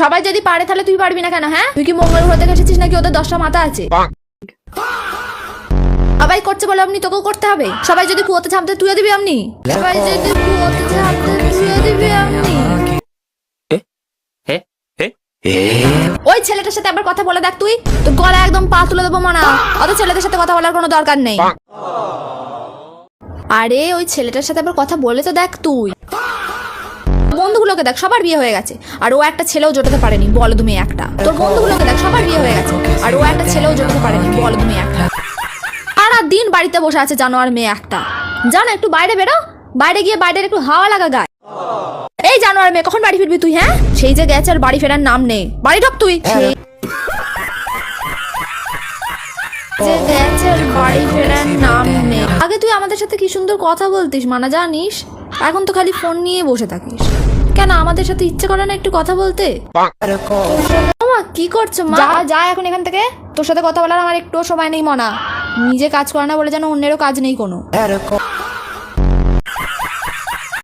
সবাই যদি পারে তাহলে তুই পারবি না কেন? হ্যাঁ, তুই কি মঙ্গল গ্রহ থেকে এসেছিস নাকি ওদের 10টা মাথা আছে? সবাই করছে বলে আপনি তোকেও করতে হবে। সবাই যদি কুয়োতে ঝাঁপতে তুইও দিবি আপনি? সবাই যদি কুয়োতে ঝাঁপতে তুইও দিবি আপনি? ওই ছেলেটার সাথে আবার কথা বলে দেখ তুই, তোর গলা একদম পা তুলে দেবো মানা। অত ছেলেদের সাথে কথা বলার কোনো দরকার নেই। আরে ওই ছেলেটার সাথে আবার কথা বলে তো দেখ তুই। বন্ধুগুলোকে দেখ, সবার বিয়ে হয়ে গেছে আর ও একটা ছেলেও জোটাতে পারেনি, বল তুমি একটা। তোর বন্ধুগুলোকে দেখ, সবার বিয়ে হয়ে গেছে আর ও একটা ছেলেও জোটাতে পারেনি, বল তুমি একটা। সারা দিন বাড়িতে বসে আছে জানোয়ার মেয়ে একটা। জানো একটু বাইরে বেরো, বাইরে গিয়ে বাইরের একটু হাওয়া লাগা গায়। এই জানোয়ার মেয়ে, কখন বাড়ি ফিরবি তুই? হ্যাঁ, সেই যে গেছে আর বাড়ি ফেরার নাম নেই। বাড়ি ঢোক তুই। বাড়ি ফেরার নাম নেই। আগে তুই আমাদের সাথে কি সুন্দর কথা বলতিস মানা, জানিস? এখন তো খালি ফোন নিয়ে বসে থাকিস। কেন আমাদের সাথে ইচ্ছে করে না একটু কথা বলতে? কি করছো মা? যা এখন এখান থেকে। তোর সাথে কথা বলার আমার একটুও সময় নেই মনা। নিজে কাজ করে না বলে যেন অন্যেরও কাজ নেই কোনো।